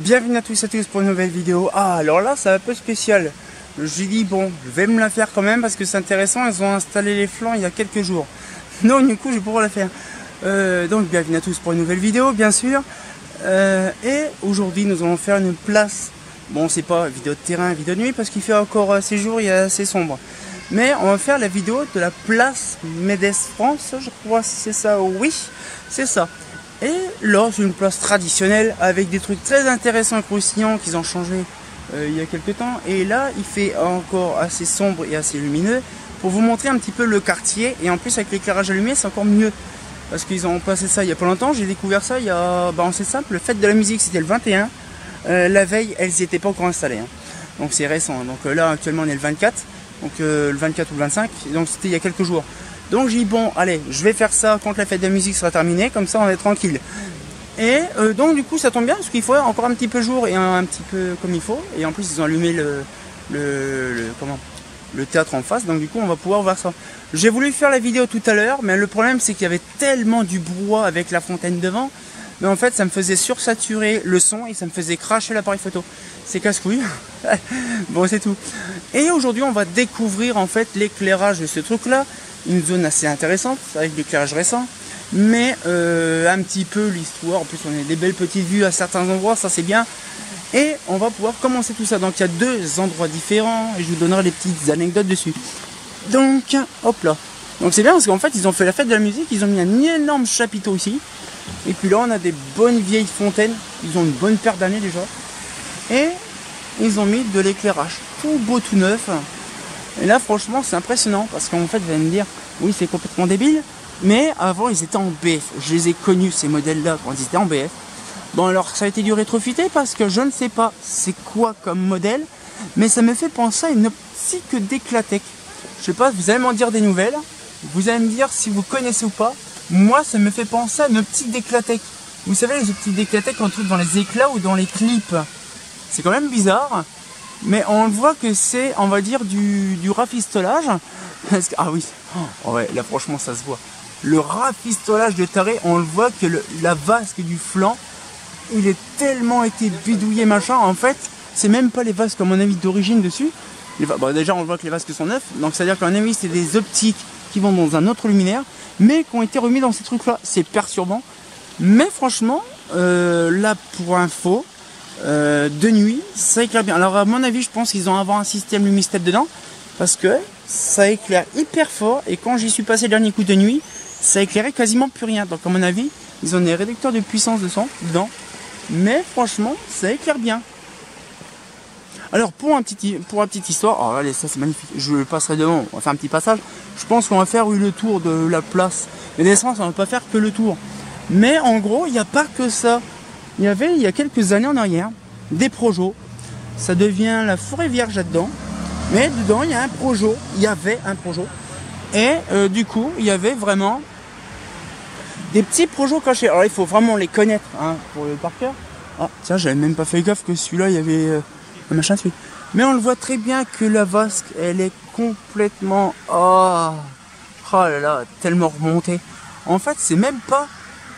Bienvenue à tous pour une nouvelle vidéo. Ah, alors là c'est un peu spécial. J'ai dit bon, je vais me la faire quand même parce que c'est intéressant. Ils ont installé les flancs il y a quelques jours. Donc du coup je vais pouvoir la faire. Donc bienvenue à tous pour une nouvelle vidéo bien sûr. Et aujourd'hui nous allons faire une place. Bon, c'est pas vidéo de terrain, vidéo de nuit parce qu'il fait encore assez jour, il est assez sombre. Mais on va faire la vidéo de la place Médès France, je crois, si c'est ça. Oui, c'est ça. Et là, c'est une place traditionnelle avec des trucs très intéressants et croustillants qu'ils ont changé il y a quelques temps. Et là, il fait encore assez sombre et assez lumineux pour vous montrer un petit peu le quartier. Et en plus, avec l'éclairage allumé, c'est encore mieux. Parce qu'ils ont passé ça il y a pas longtemps. J'ai découvert ça il y a... c'est simple, le fête de la musique, c'était le 21. La veille, elles n'y étaient pas encore installées. Donc c'est récent. Donc là, actuellement, on est le 24. Donc le 24 ou le 25. Donc c'était il y a quelques jours. Donc j'ai dit bon allez, je vais faire ça quand la fête de la musique sera terminée, comme ça on va être tranquille. Et donc du coup ça tombe bien parce qu'il faut encore un petit peu jour et un petit peu comme il faut. Et en plus ils ont allumé le théâtre en face, donc du coup on va pouvoir voir ça. J'ai voulu faire la vidéo tout à l'heure, mais le problème c'est qu'il y avait tellement du brouhaha avec la fontaine devant. Mais en fait ça me faisait sursaturer le son et ça me faisait cracher l'appareil photo. C'est casse-couille. Bon c'est tout. Et aujourd'hui on va découvrir en fait l'éclairage de ce truc là. Une zone assez intéressante avec l'éclairage récent, mais un petit peu l'histoire. En plus on a des belles petites vues à certains endroits, ça c'est bien. Et on va pouvoir commencer tout ça. Donc il y a deux endroits différents et je vous donnerai les petites anecdotes dessus. Donc hop là. Donc c'est bien parce qu'en fait ils ont fait la fête de la musique, ils ont mis un énorme chapiteau ici. Et puis là on a des bonnes vieilles fontaines, ils ont une bonne paire d'années déjà. Et ils ont mis de l'éclairage tout beau, tout neuf. Et là franchement c'est impressionnant parce qu'en fait vous allez me dire oui c'est complètement débile, mais avant ils étaient en BF, je les ai connus ces modèles là quand ils étaient en BF. Bon alors ça a été du rétrofité parce que je ne sais pas c'est quoi comme modèle, mais ça me fait penser à une optique d'Eclatec. Je sais pas, vous allez m'en dire des nouvelles, vous allez me dire si vous connaissez ou pas. Moi ça me fait penser à une optique d'Eclatec. Vous savez les optiques d'Eclatec qu'on trouve dans les éclats ou dans les clips. C'est quand même bizarre. Mais on voit que c'est, on va dire, du rafistolage. Ah oui, oh ouais, là franchement ça se voit. Le rafistolage de taré, on le voit que la vasque du flanc, il est tellement été bidouillé machin. En fait, c'est même pas les vasques à mon avis d'origine dessus. Bon, déjà on voit que les vasques sont neufs. Donc c'est à dire qu'à mon avis c'est des optiques qui vont dans un autre luminaire, mais qui ont été remis dans ces trucs là. C'est perturbant. Mais franchement, là pour info, de nuit, ça éclaire bien. Alors à mon avis, je pense qu'ils vont avoir un système Lumistep dedans parce que ça éclaire hyper fort et quand j'y suis passé le dernier coup de nuit, ça éclairait quasiment plus rien. Donc à mon avis, ils ont des réducteurs de puissance de son dedans, mais franchement, ça éclaire bien. Alors pour la petite histoire, oh, allez, ça c'est magnifique. Je le passerai devant. On va faire un petit passage. Je pense qu'on va faire le tour de la place. Mais d'essence, on va pas faire que le tour. Mais en gros, il n'y a pas que ça. Il y a quelques années en arrière, des projos. Ça devient la forêt vierge là-dedans. Mais dedans, il y a un projo. Il y avait un projo. Et du coup, il y avait vraiment des petits projos cachés. Alors, il faut vraiment les connaître hein, pour le par cœur. Ah, tiens, j'avais même pas fait gaffe que celui-là, il y avait un machin dessus. Mais on le voit très bien que la vasque, elle est complètement... Oh là là, tellement remontée. En fait, c'est même pas...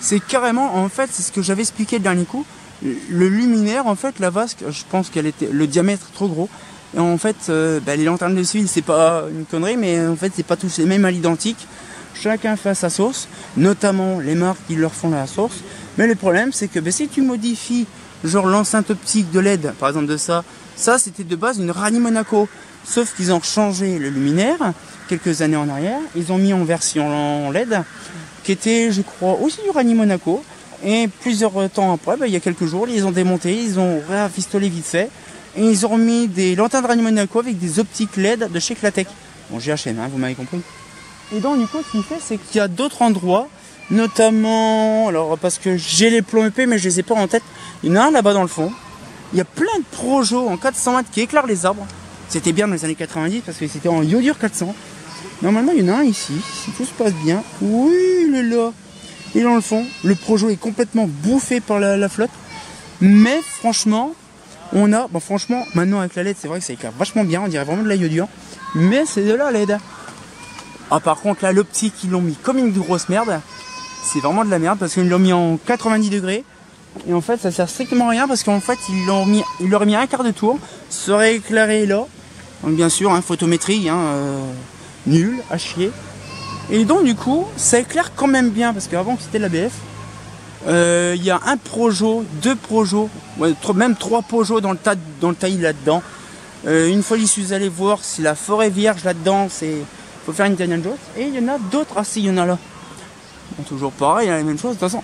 C'est carrément, en fait, c'est ce que j'avais expliqué le dernier coup. Le luminaire, en fait, la vasque, je pense qu'elle était le diamètre trop gros. Et en fait, les lanternes dessus, c'est pas une connerie, mais en fait, c'est pas tous les mêmes à l'identique. Chacun fait sa sauce, notamment les marques qui leur font la sauce. Mais le problème, c'est que si tu modifies, genre l'enceinte optique de LED, par exemple de ça c'était de base une Rani Monaco. Sauf qu'ils ont changé le luminaire quelques années en arrière. Ils ont mis en version LED. Qui était, je crois, aussi du Rani Monaco. Et plusieurs temps après, il y a quelques jours, ils ont démonté, ils ont rafistolé vite fait. Et ils ont remis des lanternes de Rani Monaco avec des optiques LED de chez Eclatec. Bon, GHM, hein, vous m'avez compris. Et donc, du coup, ce qu'il fait, c'est qu'il y a d'autres endroits, notamment, alors, parce que j'ai les plombs EP, mais je les ai pas en tête. Il y en a un là-bas dans le fond. Il y a plein de projos en 400 watts qui éclairent les arbres. C'était bien dans les années 90 parce que c'était en iodure 400. Normalement, il y en a un ici, si tout se passe bien. Oui, il est là. Et dans le fond, le projo est complètement bouffé par la flotte. Mais franchement, on a... Bon, franchement, maintenant avec la LED, c'est vrai que ça éclaire vachement bien. On dirait vraiment de la iodure. Mais c'est de la LED. Ah, par contre, là, l'optique, ils l'ont mis comme une grosse merde. C'est vraiment de la merde parce qu'ils l'ont mis en 90 degrés. Et en fait, ça sert strictement à rien parce qu'en fait, il leur mis un quart de tour, serait éclairé là. Donc bien sûr, hein, photométrie, nul, à chier. Et donc du coup, ça éclaire quand même bien parce qu'avant que c'était l'ABF, il y a un Projo, 2 Projo, ouais, même 3 Projo dans le taillis là-dedans. Une fois j'y suis allé voir si la forêt vierge là-dedans, faut faire une Indiana Jones. Et il y en a d'autres, ah si, il y en a là. Bon, toujours pareil, il y a la même chose de toute façon.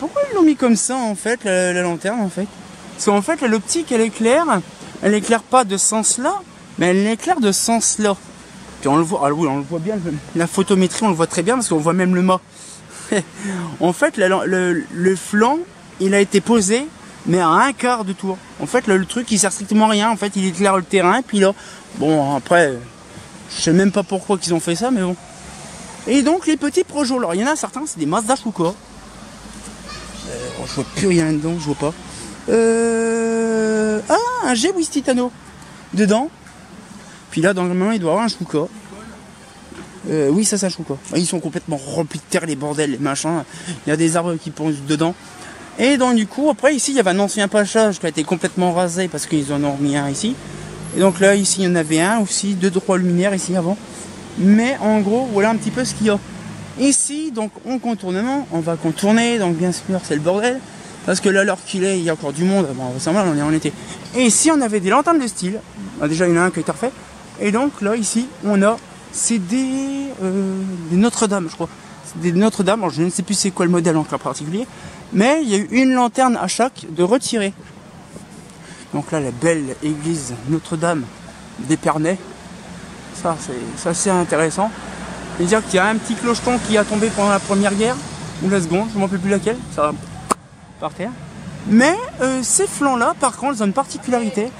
Pourquoi ils l'ont mis comme ça en fait, la lanterne en fait? Parce qu'en fait l'optique elle éclaire pas de ce sens là, mais elle éclaire de ce sens là. Puis on le voit, ah oui, on le voit bien, la photométrie on le voit très bien parce qu'on voit même le mât. En fait le flanc il a été posé mais à un quart de tour. En fait le truc il sert strictement à rien, en fait il éclaire le terrain, puis là, bon après, je sais même pas pourquoi qu'ils ont fait ça mais bon. Et donc les petits projets, alors il y en a certains c'est des Mazda Shuka. Je vois plus rien dedans, je vois pas. Ah, un G-Wiz Titano dedans. Puis là, dans le moment, il doit y avoir un Shuka. Oui, ça, c'est un Shuka. Ils sont complètement remplis de terre, les bordels, les machins. Il y a des arbres qui poussent dedans. Et donc, du coup, après, ici, il y avait un ancien pachage qui a été complètement rasé parce qu'ils en ont remis un ici. Et donc là, ici, il y en avait un aussi, 2 droits luminaires ici avant. Mais en gros, voilà un petit peu ce qu'il y a. Ici, donc, on va contourner, donc bien sûr, c'est le bordel. Parce que là, l'heure qu'il est, il y a encore du monde. Bon, ça va, on est en été. Et ici, on avait des lanternes de style. Déjà, il y en a un qui a été refait. Et donc, là, ici, on a, c'est des Notre-Dame, je crois. C'est des Notre-Dame. Alors, je ne sais plus c'est quoi le modèle en particulier. Mais il y a eu une lanterne à chaque de retirer. Donc là, la belle église Notre-Dame d'Épernay. Ça, c'est assez intéressant. Et dire qu'il y a un petit clocheton qui a tombé pendant la première guerre, ou la seconde, je ne m'en rappelle plus laquelle, ça va par terre. Mais ces flancs-là, par contre, ils ont une particularité.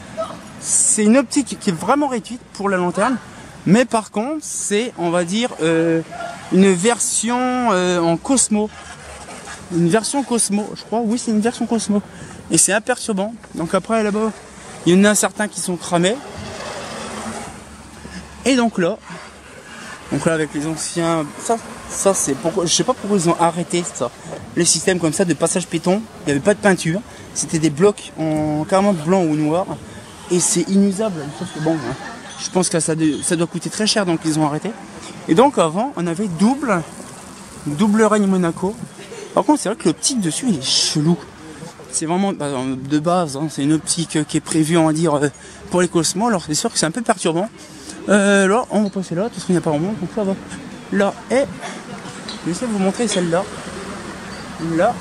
C'est une optique qui est vraiment réduite pour la lanterne. Mais par contre, c'est, on va dire, une version en Cosmo. Une version Cosmo, je crois, oui, c'est une version Cosmo. Et c'est imperturbant. Donc après, là-bas, il y en a certains qui sont cramés. Et donc là, avec les anciens, ça c'est pourquoi, je sais pas pourquoi ils ont arrêté ça. Le système comme ça de passage péton, il n'y avait pas de peinture, c'était des blocs en carrément blanc ou noir, et c'est inusable. Sauf que bon, hein, je pense que ça doit coûter très cher, donc ils ont arrêté. Et donc avant, on avait double règne Monaco. Par contre, c'est vrai que l'optique dessus, il est chelou. C'est vraiment de base, hein, c'est une optique qui est prévue, on va dire, pour les Cosmos. Alors c'est sûr que c'est un peu perturbant. Là, on va passer là, parce qu'il n'y a pas vraiment, donc ça va. Là, et je vais essayer de vous montrer celle-là. Là.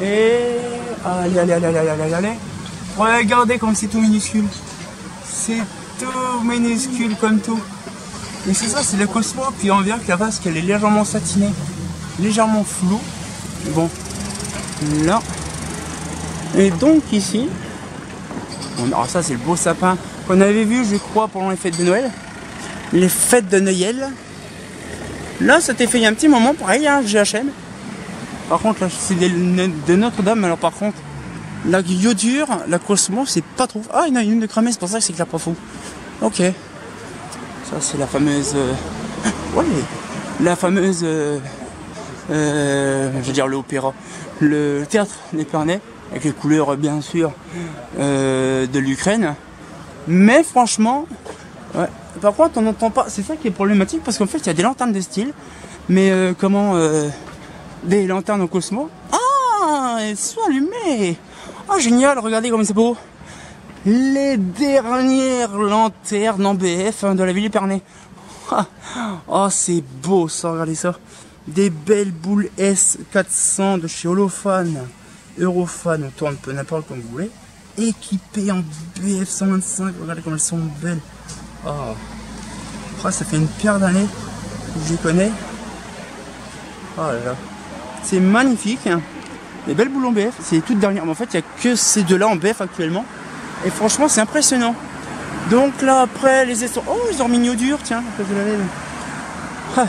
Et allez. Regardez comme c'est tout minuscule. C'est tout minuscule comme tout. Et c'est ça, c'est le Cosmo. Puis on verra que la vasque, elle est légèrement satinée, légèrement floue. Bon, là. Et donc ici, alors ça c'est le beau sapin qu'on avait vu, je crois, pendant les fêtes de Noël. Les fêtes de Noël. Là, ça t'est fait il y a un petit moment, pareil, hein, GHM. Par contre, là, c'est de Notre-Dame. Alors, par contre, la iodure, la Cosmo, c'est pas trop. Ah, il y en a une de cramée, c'est pour ça que c'est clair pas fou. Ok. Ça, c'est la fameuse. Ouais, la fameuse. Je veux dire, l'opéra. Le théâtre d'Épernay, avec les couleurs, bien sûr, de l'Ukraine. Mais franchement, ouais. Par contre, on n'entend pas. C'est ça qui est problématique parce qu'en fait, il y a des lanternes de style, mais des lanternes au Cosmo. Ah, elles sont allumées. Ah, génial. Regardez comme c'est beau. Les dernières lanternes en BF de la ville d'Épernay. Oh, c'est beau ça. Regardez ça. Des belles boules S400 de chez Holophane, Eurofan, on tourne peu n'importe comme vous voulez. Équipées en BF 125, regardez comme elles sont belles. Oh. Oh, ça fait une paire d'années que je les connais. Oh là là. C'est magnifique. Hein. Les belles boules en BF, c'est les toutes dernières. Mais en fait, il n'y a que ces deux-là en BF actuellement. Et franchement, c'est impressionnant. Donc là, après, les estorils. Oh, ils ont mis dur, tiens, à cause de la LED. Ah.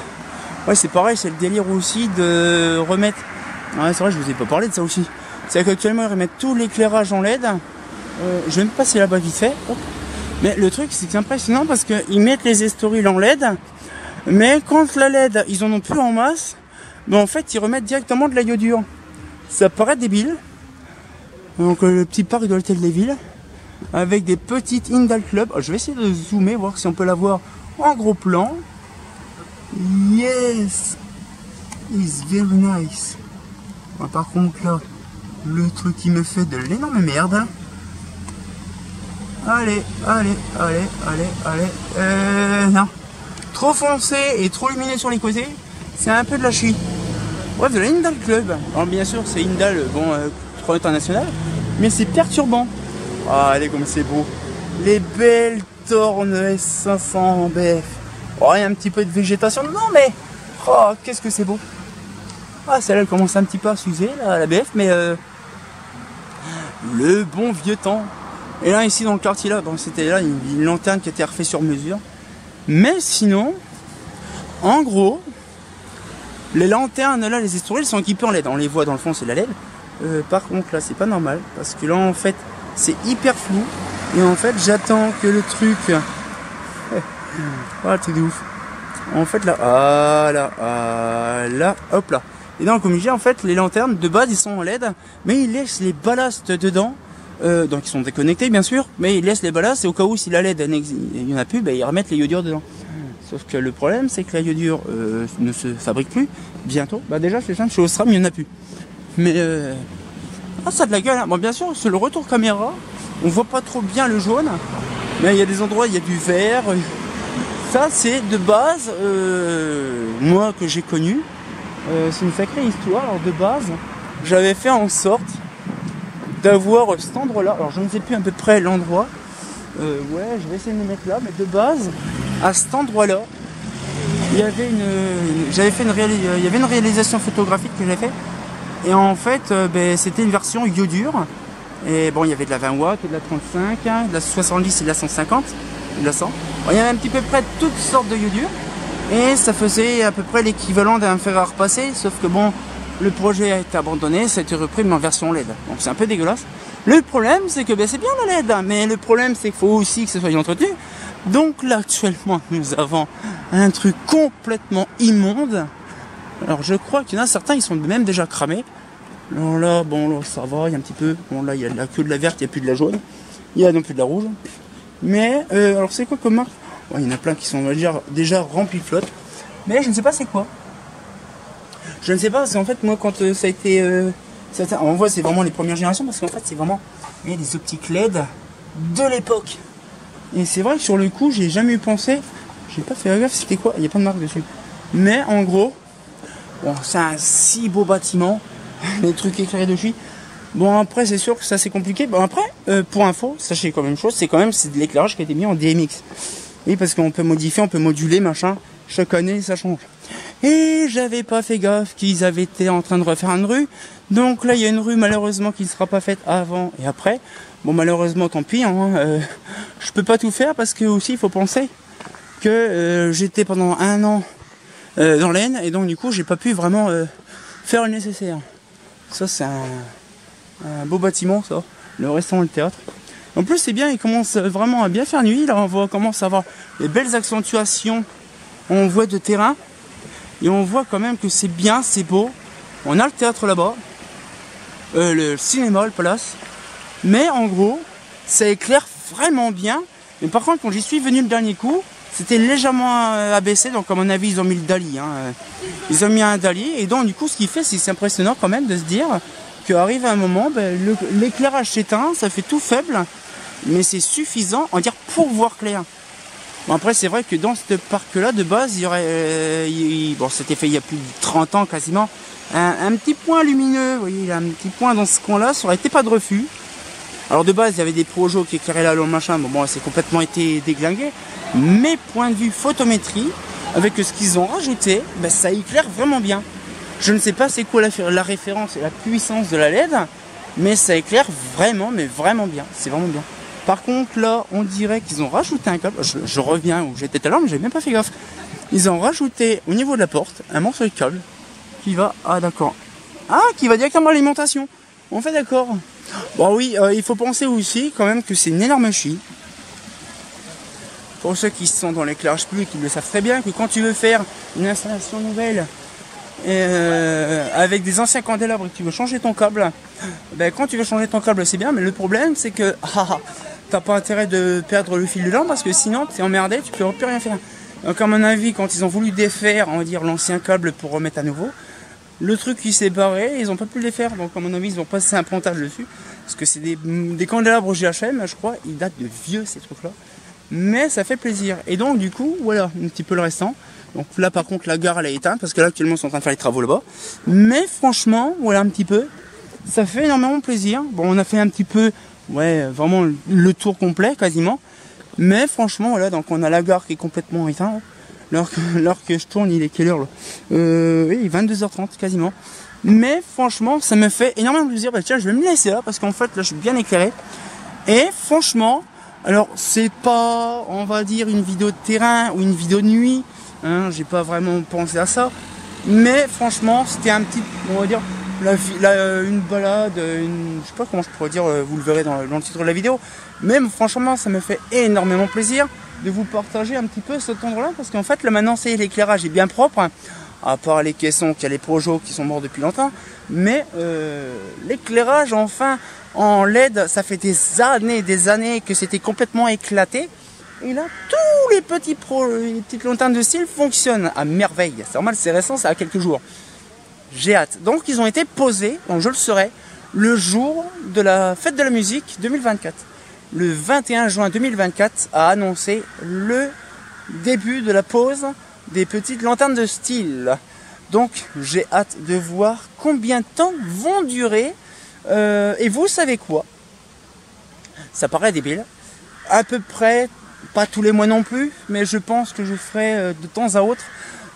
Ouais, c'est pareil, c'est le délire aussi de remettre. Ouais, c'est vrai, je vous ai pas parlé de ça aussi. C'est qu'actuellement, ils remettent tout l'éclairage en LED. Je vais me passer là-bas vite fait. Oh. Mais le truc, c'est que c'est impressionnant parce qu'ils mettent les estoriles en LED. Mais quand la LED, ils en ont plus en masse, ben en fait, ils remettent directement de la iodure. Ça paraît débile. Donc le petit parc de l'hôtel des villes avec des petites Indal Club. Je vais essayer de zoomer, voir si on peut la voir en gros plan. Yes, it's very nice. Bon, par contre là, le truc qui me fait de l'énorme merde. Allez, non. Trop foncé et trop lumineux sur les côtés, c'est un peu de la chie. Bref, de l'Indal Club. Alors bien sûr, c'est Indal, bon, trop international, mais c'est perturbant. Ah, allez, comme c'est beau. Les belles Torn S500 en BF. Oh, il y a un petit peu de végétation, non mais, oh, qu'est-ce que c'est beau. Ah, celle-là, elle commence un petit peu à s'user, la BF, mais le bon vieux temps. Et là, ici, dans le quartier, là, bon, c'était là une lanterne qui a été refaite sur mesure. Mais sinon, en gros, les lanternes, là, les estorils sont équipés en LED. On les voit dans le fond, c'est la LED. Par contre, là, c'est pas normal. Parce que là, en fait, c'est hyper flou. Et en fait, j'attends que le truc... Voilà, truc de ouf. En fait, là, là, hop là. Et dans le Comiget, en fait, les lanternes, de base, ils sont en LED. Mais ils laissent les ballasts dedans. Donc ils sont déconnectés bien sûr, mais ils laissent les ballasts et au cas où si la LED il n'y en a plus, ben, ils remettent les iodures dedans. Sauf que le problème c'est que la iodure ne se fabrique plus bientôt. Bah déjà c'est simple, chez Osram il n'y en a plus. Mais ça a de la gueule. Hein. Bon bien sûr sur le retour caméra, on voit pas trop bien le jaune, mais il y a des endroits il y a du vert. Ça c'est de base, moi que j'ai connu, c'est une sacrée histoire. Alors de base, j'avais fait en sorte d'avoir cet endroit là, alors je ne sais plus à peu près l'endroit, ouais je vais essayer de me mettre là, mais de base à cet endroit là il y avait il y avait une réalisation photographique que j'ai fait et en fait ben, c'était une version iodure et bon il y avait de la 20 watts, de la 35, hein, de la 70 et de la 150, de la 100, bon, il y avait un petit peu près toutes sortes de iodures et ça faisait à peu près l'équivalent d'un fer à repasser, sauf que bon le projet a été abandonné, ça a été repris mais en version LED. Donc c'est un peu dégueulasse. Le problème c'est que ben, c'est bien la LED, mais le problème c'est qu'il faut aussi que ce soit entretenu. Donc là actuellement nous avons un truc complètement immonde. Alors je crois qu'il y en a certains, ils sont même déjà cramés. Alors là, bon là ça va, il y a un petit peu. Bon là il y a que de la verte, il n'y a plus de la jaune. Il y a non plus de la rouge. Mais alors c'est quoi comme marque? Bon, il y en a plein qui sont on va dire, déjà remplis de flotte. Mais je ne sais pas c'est quoi. Je ne sais pas, parce qu'en fait, moi, quand ça a été... on voit, c'est vraiment les premières générations, parce qu'en fait, c'est vraiment des optiques LED de l'époque. Et c'est vrai que sur le coup, j'ai jamais eu pensé... J'ai pas fait gaffe, c'était quoi? Il n'y a pas de marque dessus. Mais en gros, bon, c'est un si beau bâtiment, les trucs éclairés dessus. Bon, après, c'est sûr que ça, c'est compliqué. Bon, après, pour info, sachez quand même une chose, c'est de l'éclairage qui a été mis en DMX. Oui, parce qu'on peut modifier, on peut moduler, machin. Chaque année, ça change. Et j'avais pas fait gaffe qu'ils avaient été en train de refaire une rue. Donc là, il y a une rue malheureusement qui ne sera pas faite avant et après. Bon, malheureusement, tant pis. Hein, je peux pas tout faire parce que aussi, il faut penser que j'étais pendant 1 an dans l'Aisne et donc du coup, j'ai pas pu vraiment faire le nécessaire. Ça, c'est un beau bâtiment, ça. Le restaurant, le théâtre. En plus, c'est bien. Il commence vraiment à bien faire nuit. Là, on commence à avoir les belles accentuations. On voit de terrain. Et on voit quand même que c'est bien, c'est beau. On a le théâtre là-bas. Le cinéma, le palace. Mais en gros, ça éclaire vraiment bien. Mais par contre, quand j'y suis venu le dernier coup, c'était légèrement abaissé. Donc à mon avis, ils ont mis le Dali. Hein. Ils ont mis un Dali. Et donc du coup, ce qui fait, c'est impressionnant quand même de se dire qu'arrive un moment, ben, l'éclairage s'éteint, ça fait tout faible. Mais c'est suffisant, on va dire, pour voir clair. Bon, après, c'est vrai que dans ce parc-là, de base, il y aurait... bon, c'était fait il y a plus de 30 ans quasiment. Un petit point lumineux, vous voyez, il y a un petit point dans ce coin-là, ça aurait été pas de refus. Alors de base, il y avait des projets qui éclairaient là, le machin, bon, c'est complètement été déglingué. Mais point de vue photométrie, avec ce qu'ils ont rajouté, ben, ça éclaire vraiment bien. Je ne sais pas c'est quoi la référence et la puissance de la LED, mais ça éclaire vraiment, mais vraiment bien. C'est vraiment bien. Par contre, là, on dirait qu'ils ont rajouté un câble. Je reviens où j'étais tout à l'heure, mais j'avais même pas fait gaffe. Ils ont rajouté au niveau de la porte un morceau de câble qui va... Ah, d'accord. Ah, qui va directement à l'alimentation. On fait d'accord. Bon, oui, il faut penser aussi quand même que c'est une énorme chie. Pour ceux qui sont dans l'éclairage public, ils le savent très bien que quand tu veux faire une installation nouvelle Et avec des anciens candélabres et que tu veux changer ton câble, ben, quand tu veux changer ton câble c'est bien, mais le problème c'est que t'as pas intérêt de perdre le fil dedans parce que sinon t'es emmerdé, tu peux plus rien faire. Donc à mon avis, quand ils ont voulu défaire, on va dire, l'ancien câble pour remettre à nouveau, le truc qui s'est barré, ils ont pas pu le défaire. Donc à mon avis, ils ont passé un pontage dessus. Parce que c'est des candélabres GHM, je crois, ils datent de vieux ces trucs là. Mais ça fait plaisir. Et donc du coup, voilà, un petit peu le restant. Donc là par contre la gare elle est éteinte parce que là actuellement ils sont en train de faire les travaux là-bas. Mais franchement, voilà un petit peu, ça fait énormément plaisir. Bon, on a fait un petit peu, ouais, vraiment le tour complet quasiment. Mais franchement, voilà, donc on a la gare qui est complètement éteinte. L'heure que je tourne, il est quelle heure là? Oui, 22h30 quasiment. Mais franchement, ça me fait énormément plaisir. Bah tiens, je vais me laisser là parce qu'en fait là je suis bien éclairé. Et franchement, alors c'est pas, on va dire, une vidéo de terrain ou une vidéo de nuit. Hein, j'ai pas vraiment pensé à ça. Mais franchement, c'était un petit, on va dire, une balade, je sais pas comment je pourrais dire, vous le verrez dans le titre de la vidéo. Mais franchement, ça me fait énormément plaisir de vous partager un petit peu cet endroit-là. Parce qu'en fait, là maintenant, c'est l'éclairage est bien propre. Hein, à part les caissons, qu'il y a les projos qui sont morts depuis longtemps. Mais l'éclairage, enfin, en LED, ça fait des années que c'était complètement éclaté. Et là, tous les petites lanternes de style fonctionnent à merveille. C'est normal, c'est récent, ça a quelques jours. J'ai hâte. Donc, ils ont été posés, donc je le saurai, le jour de la fête de la musique 2024. Le 21 juin 2024 a annoncé le début de la pose des petites lanternes de style. Donc, j'ai hâte de voir combien de temps vont durer. Et vous savez quoi? Ça paraît débile. À peu près, pas tous les mois non plus, mais je pense que je ferai de temps à autre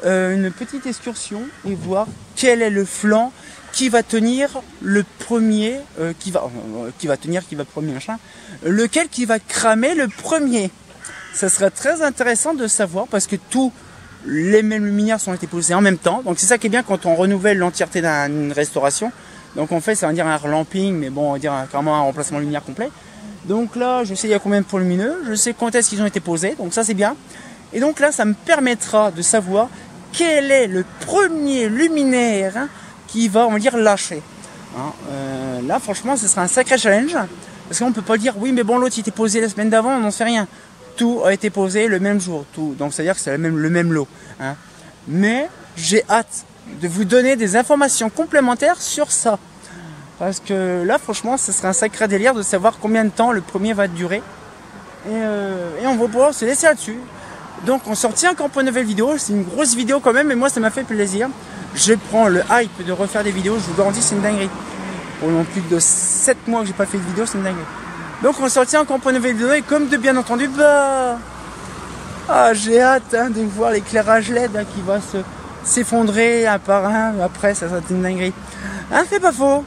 une petite excursion et voir quel est le flanc qui va tenir le premier, lequel qui va cramer le premier. Ça serait très intéressant de savoir parce que tous les mêmes luminaires sont été posés en même temps. Donc c'est ça qui est bien quand on renouvelle l'entièreté d'une restauration. Donc on fait, ça va dire un relamping, mais bon, on va dire carrément un remplacement luminaire complet. Donc là, je sais il y a combien de points lumineux, je sais quand est-ce qu'ils ont été posés, donc ça c'est bien. Et donc là, ça me permettra de savoir quel est le premier luminaire qui va, on va dire, lâcher. Hein, là, franchement, ce sera un sacré challenge, parce qu'on ne peut pas dire, oui, mais bon, l'autre il était posé la semaine d'avant, on n'en sait rien. Tout a été posé le même jour, tout. Donc c'est-à-dire que c'est le même lot. Hein. Mais j'ai hâte de vous donner des informations complémentaires sur ça. Parce que là, franchement, ce serait un sacré délire de savoir combien de temps le premier va durer. Et on va pouvoir se laisser là-dessus. Donc, on sortit encore pour une nouvelle vidéo. C'est une grosse vidéo quand même, mais moi, ça m'a fait plaisir. Je prends le hype de refaire des vidéos. Je vous garantis, c'est une dinguerie. Pendant plus de 7 mois que j'ai pas fait de vidéo, c'est une dinguerie. Donc, on sortit encore pour une nouvelle vidéo. Et comme de bien entendu, j'ai hâte de voir l'éclairage LED qui va s'effondrer un par un. Après, ça sera une dinguerie. Hein, c'est pas faux.